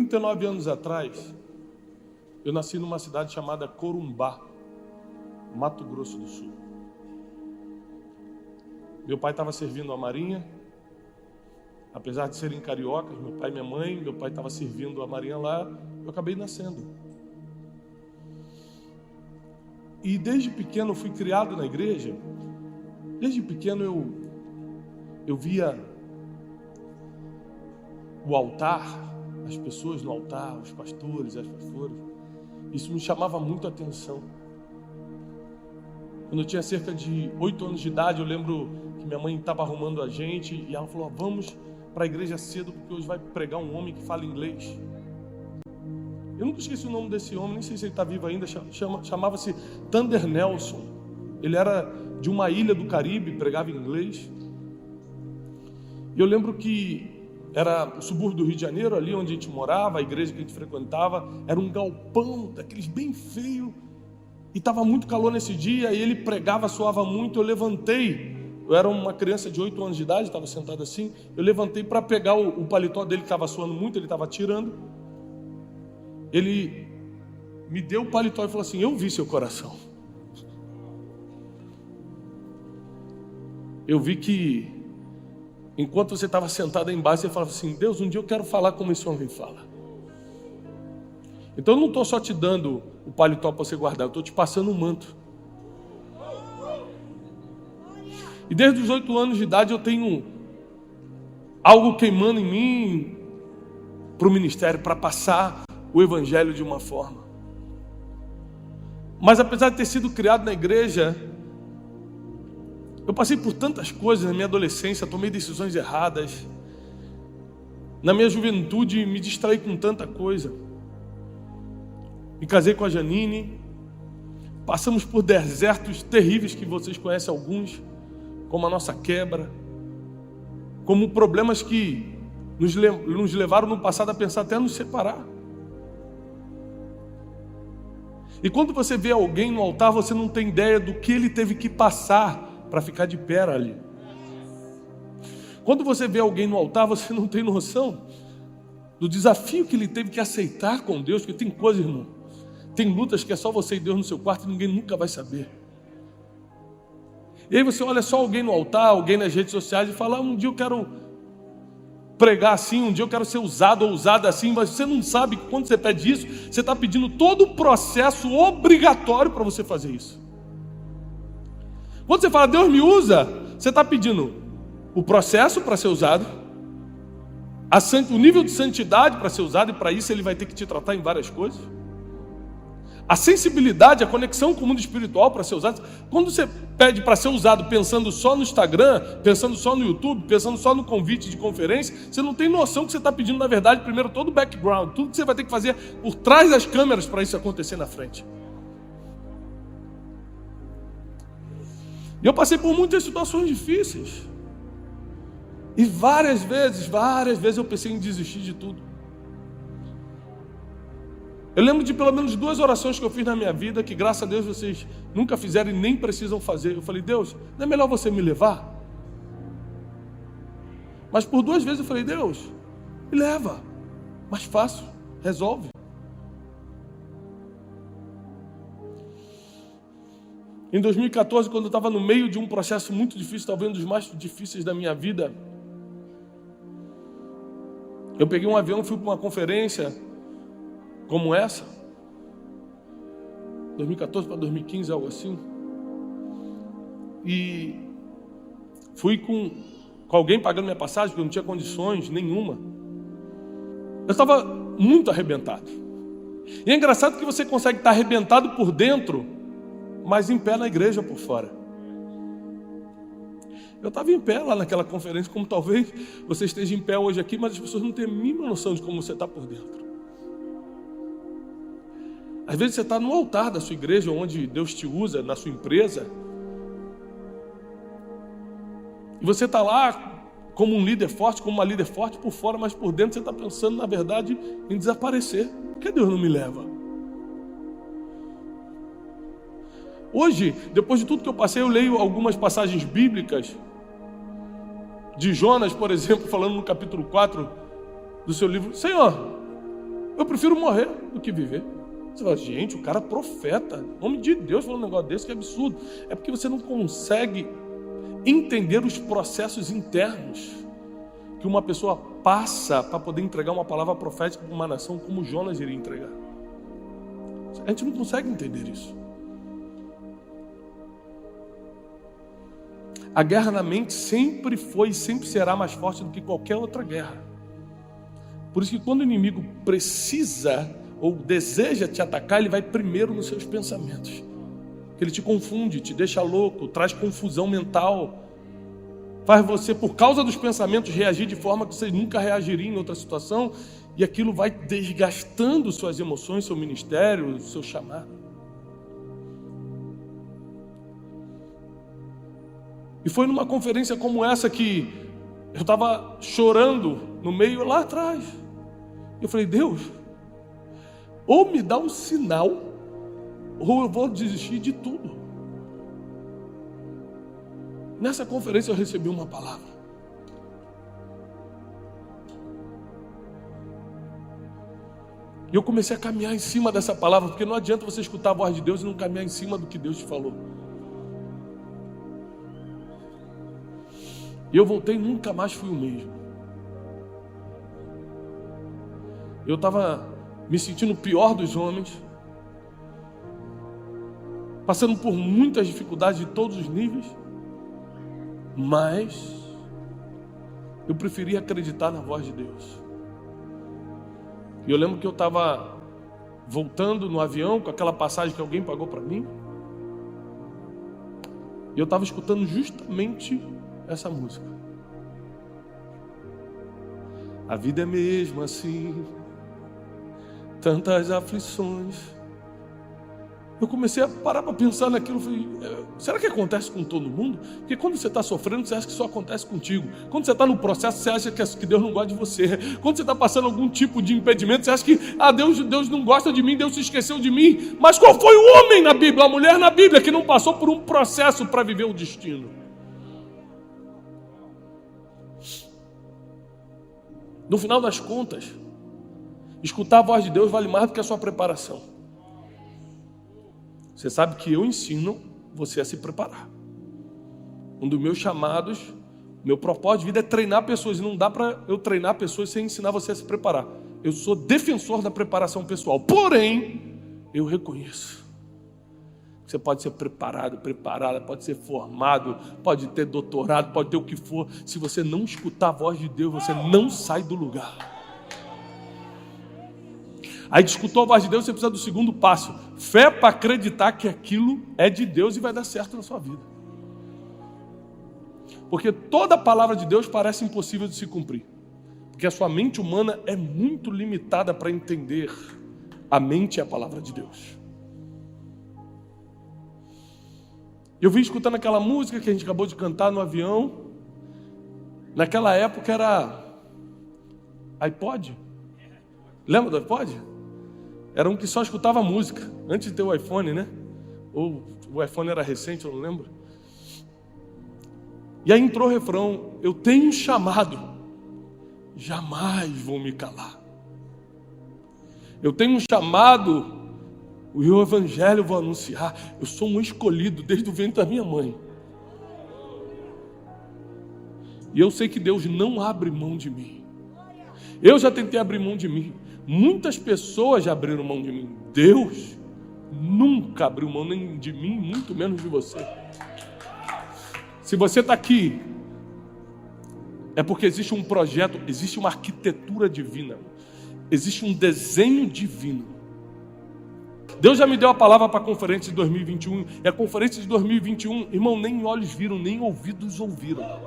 39 anos atrás, eu nasci numa cidade chamada Corumbá, Mato Grosso do Sul. Meu pai estava servindo a Marinha, apesar de serem cariocas, meu pai e minha mãe, meu pai estava servindo a Marinha lá, eu acabei nascendo. E desde pequeno eu fui criado na igreja. Desde pequeno eu via o altar, as pessoas no altar, os pastores, as pastoras. Isso me chamava muito a atenção. Quando eu tinha cerca de 8 anos de idade, eu lembro que minha mãe estava arrumando a gente e ela falou: vamos para a igreja cedo porque hoje vai pregar um homem que fala inglês. Eu nunca esqueci o nome desse homem, nem sei se ele está vivo ainda, chamava-se Thunder Nelson. Ele era de uma ilha do Caribe, pregava em inglês. E eu lembro que era o subúrbio do Rio de Janeiro, ali onde a gente morava, a igreja que a gente frequentava, era um galpão daqueles bem feio, e estava muito calor nesse dia, e ele pregava, suava muito. Eu levantei, eu era uma criança de 8 anos de idade, estava sentado assim, eu levantei para pegar o paletó dele, que estava suando muito, ele estava tirando. Ele me deu o paletó e falou assim: eu vi seu coração. Eu vi que enquanto você estava sentado aí embaixo, você falava assim: Deus, um dia eu quero falar como esse homem fala. Então eu não estou só te dando o paletó para você guardar, eu estou te passando um manto. E desde os 8 anos de idade eu tenho algo queimando em mim para o ministério, para passar o evangelho de uma forma. Mas apesar de ter sido criado na igreja, eu passei por tantas coisas na minha adolescência, tomei decisões erradas. Na minha juventude me distraí com tanta coisa. Me casei com a Janine. Passamos por desertos terríveis que vocês conhecem alguns, como a nossa quebra, como problemas que nos levaram no passado a pensar até nos separar. E quando você vê alguém no altar, você não tem ideia do que ele teve que passar para ficar de pé ali. Quando você vê alguém no altar, você não tem noção do desafio que ele teve que aceitar com Deus, porque tem coisa, irmão, tem lutas que é só você e Deus no seu quarto e ninguém nunca vai saber. E aí você olha só alguém no altar, alguém nas redes sociais e fala: um dia eu quero pregar assim, um dia eu quero ser usado ou usada assim, mas você não sabe que quando você pede isso, você está pedindo todo o processo obrigatório para você fazer isso. Quando você fala: Deus me usa, você está pedindo o processo para ser usado, o nível de santidade para ser usado, e para isso ele vai ter que te tratar em várias coisas. A sensibilidade, a conexão com o mundo espiritual para ser usado. Quando você pede para ser usado pensando só no Instagram, pensando só no YouTube, pensando só no convite de conferência, você não tem noção que você está pedindo, na verdade, primeiro todo o background, tudo que você vai ter que fazer por trás das câmeras para isso acontecer na frente. E eu passei por muitas situações difíceis. E várias vezes eu pensei em desistir de tudo. Eu lembro de pelo menos 2 orações que eu fiz na minha vida, que graças a Deus vocês nunca fizeram e nem precisam fazer. Eu falei: Deus, não é melhor você me levar? Mas por 2 vezes eu falei: Deus, me leva. Mais fácil, resolve. Em 2014, quando eu estava no meio de um processo muito difícil, talvez um dos mais difíceis da minha vida, eu peguei um avião e fui para uma conferência como essa, 2014 para 2015, algo assim, e fui com alguém pagando minha passagem, porque eu não tinha condições nenhuma. Eu estava muito arrebentado. E é engraçado que você consegue estar arrebentado por dentro, mas em pé na igreja por fora. Eu estava em pé lá naquela conferência, como talvez você esteja em pé hoje aqui, mas as pessoas não têm a mínima noção de como você está por dentro. Às vezes você está no altar da sua igreja, onde Deus te usa, na sua empresa, e você está lá como um líder forte, como uma líder forte por fora, mas por dentro você está pensando, na verdade, em desaparecer. Por que Deus não me leva? Hoje, depois de tudo que eu passei, eu leio algumas passagens bíblicas de Jonas, por exemplo, falando no capítulo 4 do seu livro: Senhor, Eu prefiro morrer do que viver. Você fala, gente, o cara é profeta, em nome de Deus, falou um negócio desse, que absurdo. É porque você não consegue entender os processos internos que uma pessoa passa para poder entregar uma palavra profética para uma nação como Jonas iria entregar. A gente não consegue entender isso. A guerra na mente sempre foi e sempre será mais forte do que qualquer outra guerra. Por isso que quando o inimigo precisa ou deseja te atacar, ele vai primeiro nos seus pensamentos. Ele te confunde, te deixa louco, traz confusão mental, faz você, por causa dos pensamentos, reagir de forma que você nunca reagiria em outra situação, e aquilo vai desgastando suas emoções, seu ministério, seu chamado. E foi numa conferência como essa que eu estava chorando no meio lá atrás. Eu falei, Deus, ou me dá um sinal, ou eu vou desistir de tudo. Nessa conferência eu recebi uma palavra. E eu comecei a caminhar em cima dessa palavra, porque não adianta você escutar a voz de Deus e não caminhar em cima do que Deus te falou. E eu voltei e nunca mais fui o mesmo. Eu estava me sentindo o pior dos homens, passando por muitas dificuldades de todos os níveis, mas eu preferia acreditar na voz de Deus. E eu lembro que eu estava voltando no avião com aquela passagem que alguém pagou para mim, e eu estava escutando justamente essa música. A vida é mesmo assim, tantas aflições. Eu comecei a parar para pensar naquilo. Falei, será que acontece com todo mundo? Porque quando você está sofrendo, você acha que só acontece contigo. Quando você está no processo, você acha que Deus não gosta de você. Quando você está passando algum tipo de impedimento, você acha que Deus não gosta de mim, Deus se esqueceu de mim. Mas qual foi o homem na Bíblia, a mulher na Bíblia, que não passou por um processo para viver o destino? No final das contas, escutar a voz de Deus vale mais do que a sua preparação. Você sabe que eu ensino você a se preparar. Um dos meus chamados, meu propósito de vida é treinar pessoas. E não dá para eu treinar pessoas sem ensinar você a se preparar. Eu sou defensor da preparação pessoal. Porém, eu reconheço. Você pode ser preparado, preparada, pode ser formado, pode ter doutorado, pode ter o que for. Se você não escutar a voz de Deus, você não sai do lugar. Aí escutou a voz de Deus, você precisa do segundo passo. Fé para acreditar que aquilo é de Deus e vai dar certo na sua vida. Porque toda palavra de Deus parece impossível de se cumprir. Porque a sua mente humana é muito limitada para entender a mente e a palavra de Deus. Eu vim escutando aquela música que a gente acabou de cantar no avião. Naquela época era iPod. Lembra do iPod? Era um que só escutava música, antes de ter o iPhone, né? Ou o iPhone era recente, eu não lembro. E aí entrou o refrão, eu tenho um chamado, jamais vou me calar. Eu tenho um chamado, o evangelho vou anunciar. Eu sou um escolhido desde o ventre da minha mãe. E eu sei que Deus não abre mão de mim. Eu já tentei abrir mão de mim. Muitas pessoas já abriram mão de mim. Deus nunca abriu mão nem de mim, muito menos de você. Se você está aqui, é porque existe um projeto, existe uma arquitetura divina, existe um desenho divino. Deus já me deu a palavra para a conferência de 2021, e a conferência de 2021, irmão, nem olhos viram, nem ouvidos ouviram.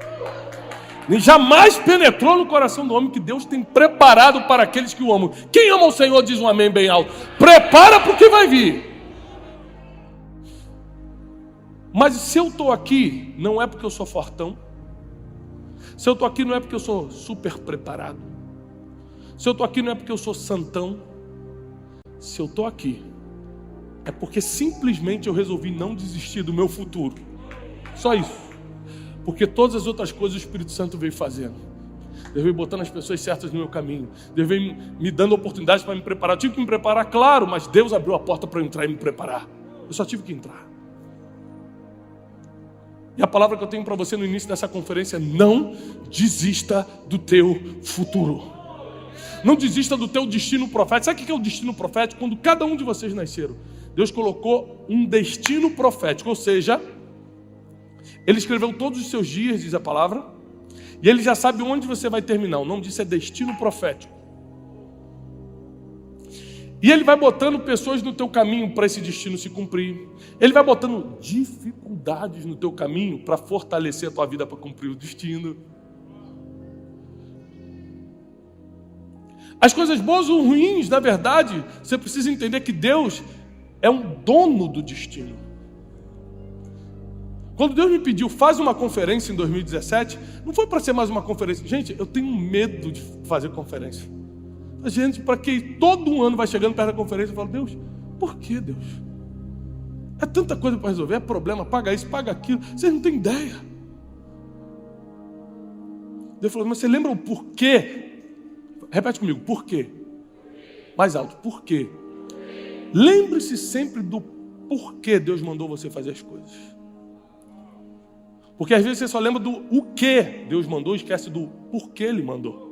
Nem jamais penetrou no coração do homem que Deus tem preparado para aqueles que o amam. Quem ama o Senhor diz um amém bem alto. Prepara para o que vai vir. Mas se eu estou aqui, não é porque eu sou fortão. Se eu estou aqui, não é porque eu sou super preparado. Se eu estou aqui, não é porque eu sou santão. Se eu estou aqui, é porque simplesmente eu resolvi não desistir do meu futuro. Só isso. Porque todas as outras coisas o Espírito Santo veio fazendo. Deus veio botando as pessoas certas no meu caminho. Deus veio me dando oportunidades para me preparar. Eu tive que me preparar, claro, mas Deus abriu a porta para eu entrar e me preparar. Eu só tive que entrar. E a palavra que eu tenho para você no início dessa conferência: não desista do teu futuro. Não desista do teu destino profético. Sabe o que é o destino profético? Quando cada um de vocês nasceram, Deus colocou um destino profético. Ou seja, Ele escreveu todos os seus dias, diz a palavra, e Ele já sabe onde você vai terminar. O nome disso é destino profético. E Ele vai botando pessoas no teu caminho para esse destino se cumprir. Ele vai botando dificuldades no teu caminho para fortalecer a tua vida para cumprir o destino. As coisas boas ou ruins, na verdade, você precisa entender que Deus é um dono do destino. Quando Deus me pediu, faz uma conferência em 2017, não foi para ser mais uma conferência. Gente, eu tenho medo de fazer conferência. A gente, para que todo ano vai chegando perto da conferência, eu falo: Deus, por que, Deus? É tanta coisa para resolver, é problema, paga isso, paga aquilo, vocês não têm ideia. Deus falou: mas você lembra o porquê? Repete comigo: por quê? Mais alto: por quê? Lembre-se sempre do porquê Deus mandou você fazer as coisas. Porque às vezes você só lembra do o que Deus mandou e esquece do porquê Ele mandou.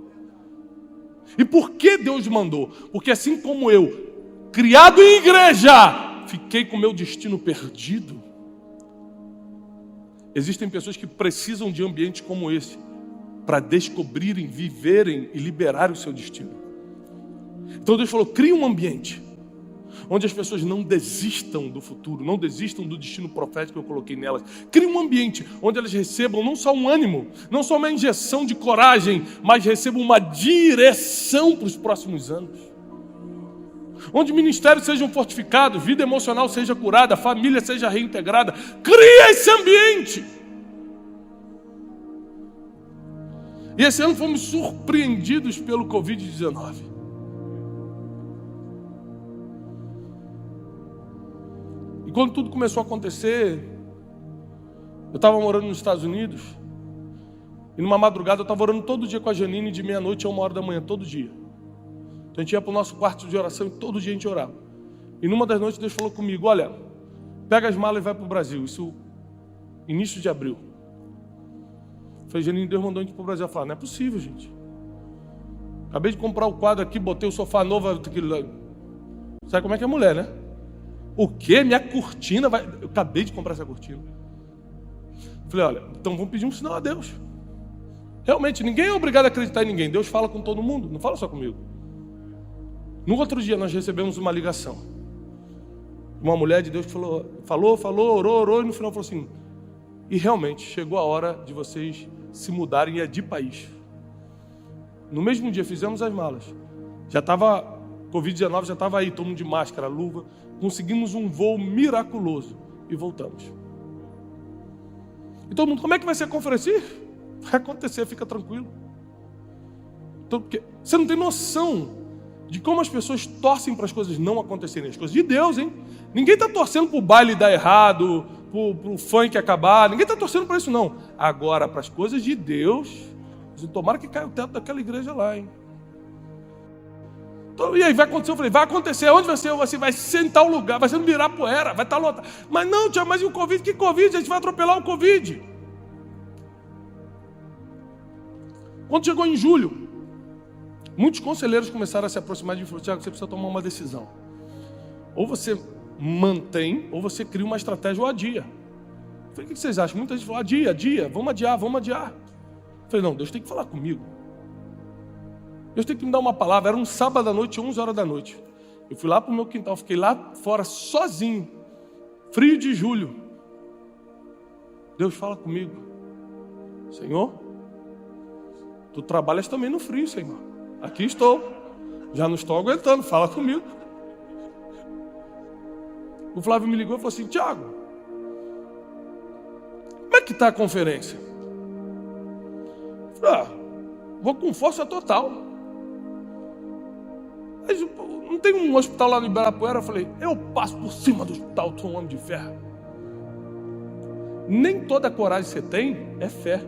E por que Deus mandou? Porque assim como eu, criado em igreja, fiquei com meu destino perdido, existem pessoas que precisam de ambientes como esse para descobrirem, viverem e liberar o seu destino. Então Deus falou: cria um ambiente onde as pessoas não desistam do futuro, não desistam do destino profético que eu coloquei nelas. Crie um ambiente onde elas recebam não só um ânimo, não só uma injeção de coragem, mas recebam uma direção para os próximos anos. Onde ministérios sejam fortificados, vida emocional seja curada, família seja reintegrada. Cria esse ambiente. E esse ano fomos surpreendidos pelo Covid-19. E quando tudo começou a acontecer, eu estava morando nos Estados Unidos, e numa madrugada eu estava orando todo dia com a Janine, de meia-noite a 1h da manhã, todo dia. Então a gente ia para o nosso quarto de oração e todo dia a gente orava. E numa das noites Deus falou comigo: olha, pega as malas e vai para o Brasil. Isso, início de abril. Eu falei: Janine, Deus mandou a gente para o Brasil. Eu falei: não é possível, gente. Acabei de comprar o quadro aqui, botei o sofá novo. Sabe como é que é mulher, né? O quê? Minha cortina vai... Eu acabei de comprar essa cortina. Falei: olha, então vamos pedir um sinal a Deus. Realmente, ninguém é obrigado a acreditar em ninguém. Deus fala com todo mundo, não fala só comigo. No outro dia nós recebemos uma ligação. Uma mulher de Deus que falou, orou, e no final falou assim: e realmente chegou a hora de vocês se mudarem de país. No mesmo dia fizemos as malas. Já estava, Covid-19 já estava aí, todo mundo de máscara, luva. Conseguimos um voo miraculoso e voltamos. E todo mundo: como é que vai ser a conferência? Vai acontecer, fica tranquilo. Então, porque você não tem noção de como as pessoas torcem para as coisas não acontecerem. As coisas de Deus, hein? Ninguém está torcendo para o baile dar errado, para o funk acabar. Ninguém está torcendo para isso, não. Agora, para as coisas de Deus, tomara que caia o teto daquela igreja lá, hein? Então, e aí, vai acontecer? Eu falei: vai acontecer. Onde vai ser? Você vai sentar o lugar, vai ser no Ibirapuera, vai estar lotado. Mas não, tia, mas e o Covid? Que Covid? A gente vai atropelar o Covid. Quando chegou em julho, muitos conselheiros começaram a se aproximar de mim e falaram: Tiago, você precisa tomar uma decisão. Ou você mantém, ou você cria uma estratégia ou adia. Eu falei: o que vocês acham? Muita gente falou: adia, vamos adiar. Eu falei: não, Deus tem que falar comigo. Deus tem que me dar uma palavra. Era um sábado à noite, 11h da noite. Eu fui lá para o meu quintal, fiquei lá fora sozinho, frio de julho. Deus fala comigo: Senhor, tu trabalhas também no frio, Senhor. Aqui estou, já não estou aguentando, fala comigo. O Flávio me ligou e falou assim: Tiago, como é que está a conferência? Eu falei: vou com força total. Mas não tem um hospital lá no Ibirapuera? Eu falei: eu passo por cima do hospital, sou um homem de fé. Nem toda a coragem que você tem é fé.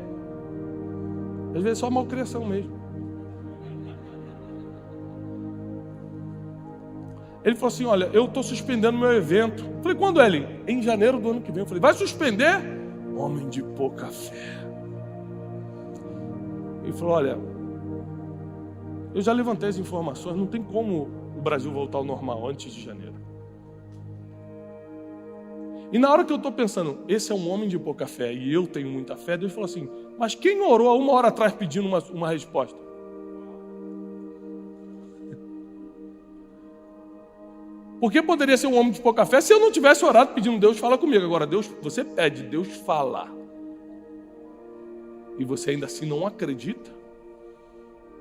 Às vezes é só malcriação mesmo. Ele falou assim, olha, eu estou suspendendo meu evento. Eu falei, quando, Ellen? Em janeiro do ano que vem. Eu falei, vai suspender? Homem de pouca fé. Ele falou, olha, eu já levantei as informações, não tem como o Brasil voltar ao normal antes de janeiro. E na hora que eu estou pensando, esse é um homem de pouca fé e eu tenho muita fé, Deus falou assim, mas quem orou há 1 hora atrás pedindo uma resposta? Porque poderia ser um homem de pouca fé se eu não tivesse orado pedindo, Deus fala comigo. Agora, Deus, você pede, Deus fala. E você ainda assim não acredita?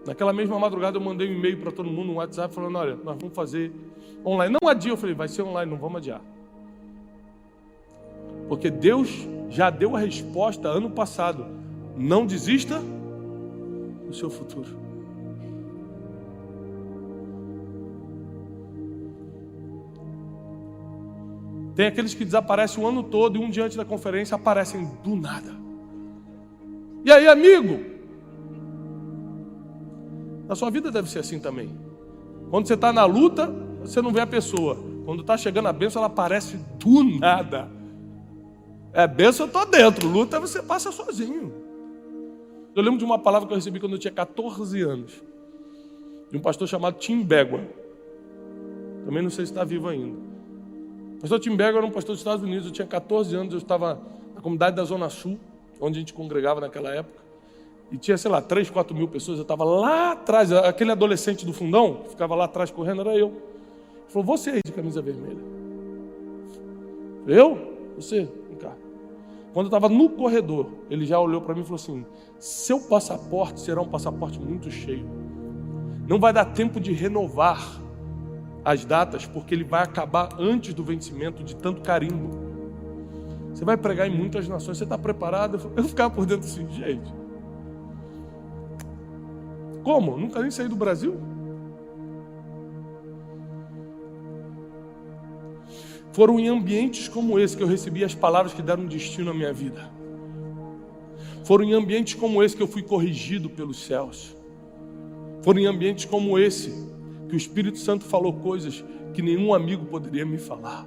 Naquela mesma madrugada eu mandei um e-mail para todo mundo, um WhatsApp, falando, olha, nós vamos fazer online. Não adia, eu falei, vai ser online, não vamos adiar. Porque Deus já deu a resposta ano passado. Não desista do seu futuro. Tem aqueles que desaparecem o ano todo e um dia antes da conferência aparecem do nada. E aí, amigo? Na sua vida deve ser assim também. Quando você está na luta, você não vê a pessoa. Quando está chegando a bênção, ela aparece do nada. É bênção, eu estou dentro. Luta, você passa sozinho. Eu lembro de uma palavra que eu recebi quando eu tinha 14 anos. De um pastor chamado Tim Begua. Também não sei se está vivo ainda. O pastor Tim Begua era um pastor dos Estados Unidos. Eu tinha 14 anos, eu estava na comunidade da Zona Sul, onde a gente congregava naquela época. E tinha, sei lá, 3, 4 mil pessoas. Eu estava lá atrás, aquele adolescente do fundão, que ficava lá atrás correndo, era eu. Ele falou, você aí de camisa vermelha. Eu? Você? Vem cá. Quando eu estava no corredor, ele já olhou para mim e falou assim, seu passaporte será um passaporte muito cheio. Não vai dar tempo de renovar as datas, porque ele vai acabar antes do vencimento de tanto carimbo. Você vai pregar em muitas nações, você está preparado? Eu ficava por dentro assim, gente. Como? Nunca nem saí do Brasil? Foram em ambientes como esse que eu recebi as palavras que deram destino à minha vida. Foram em ambientes como esse que eu fui corrigido pelos céus. Foram em ambientes como esse que o Espírito Santo falou coisas que nenhum amigo poderia me falar.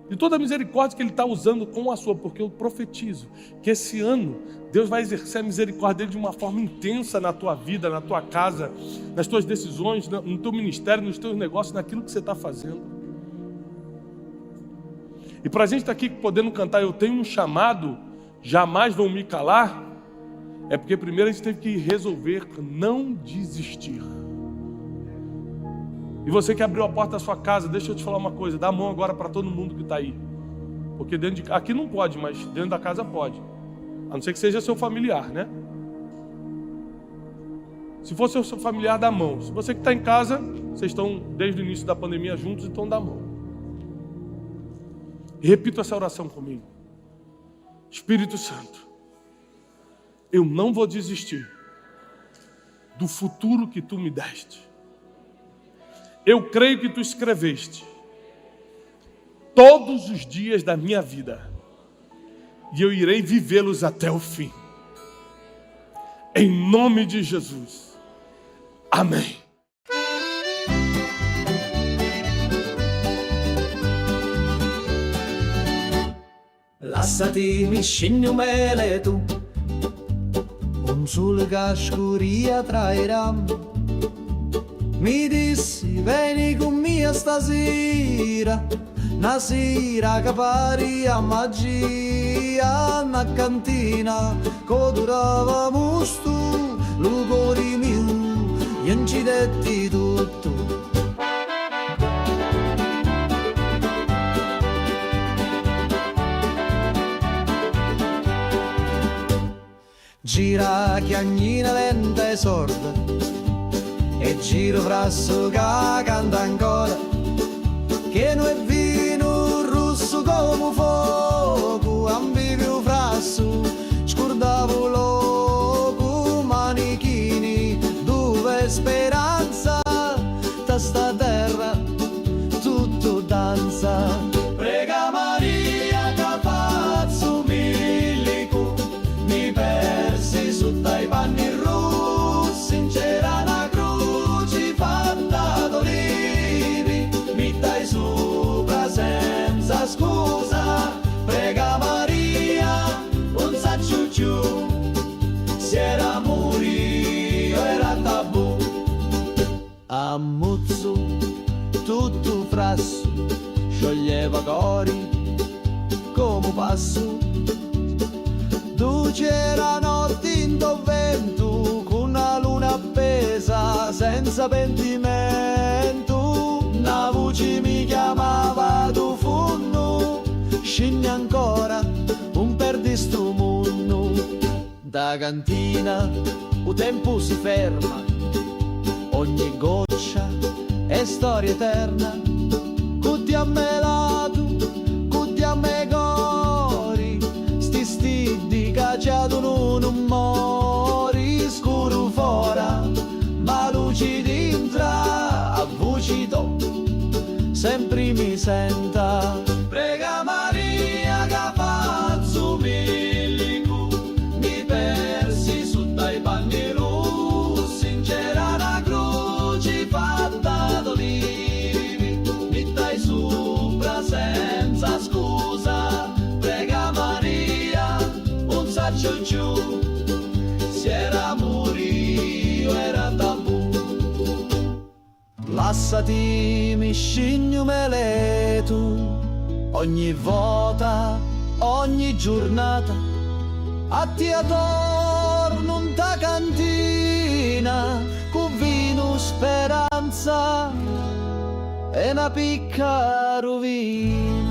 De toda a misericórdia que Ele está usando com a sua, porque eu profetizo que esse ano Deus vai exercer a misericórdia dele de uma forma intensa na tua vida, na tua casa, nas tuas decisões, no teu ministério, nos teus negócios, naquilo que você está fazendo. E para a gente estar aqui podendo cantar, eu tenho um chamado, jamais vão me calar, é porque primeiro a gente teve que resolver não desistir. E você que abriu a porta da sua casa, deixa eu te falar uma coisa, dá a mão agora para todo mundo que está aí. Porque aqui não pode, mas dentro da casa pode. A não ser que seja seu familiar, né? Se for seu familiar, dá a mão. Se você que está em casa, vocês estão desde o início da pandemia juntos, então dá a mão. E repita essa oração comigo. Espírito Santo, eu não vou desistir do futuro que tu me deste. Eu creio que tu escreveste todos os dias da minha vida e eu irei vivê-los até o fim. Em nome de Jesus. Amém. Lasciati scendi un mele tu, un sole che scuria trairà. Mi dissi vieni con me stasera, una sera che pari a magia, una cantina che durava musto, lo cuore mio, gli incidetti tutto. Gira chiagnina lenta e sorda e giro frasso che canta ancora, che non è vino rosso come fuoco, ambivio frasso scordavo loco, manichini dove speranza da sta terra tutto danza. Prega Maria che faccio milico, mi persi su tai trasso, scioglieva cori come passo. Tu c'era notte in do vento, con una luna appesa senza pentimento. Una voce mi chiamava tu funno, scendi ancora un perdi sto mondo. Da cantina il tempo si ferma, ogni goccia è storia eterna. Cutti a me lato, cutti a me cori, sti stidi cacciato non mori. Scuro fora, ma luci dintra, a voci do, sempre mi senta. Prega Maria che faccio milico, mi persi su dai panni rossi, c'era una croce fatta d'olivi, mi dai sopra senza scusa. Prega Maria, un saccio giù, se era morio era tabù. Lassati mi scigno meletu, ogni volta, ogni giornata, a ti attorno in ta cantina, con vino speranza e una picca rovina.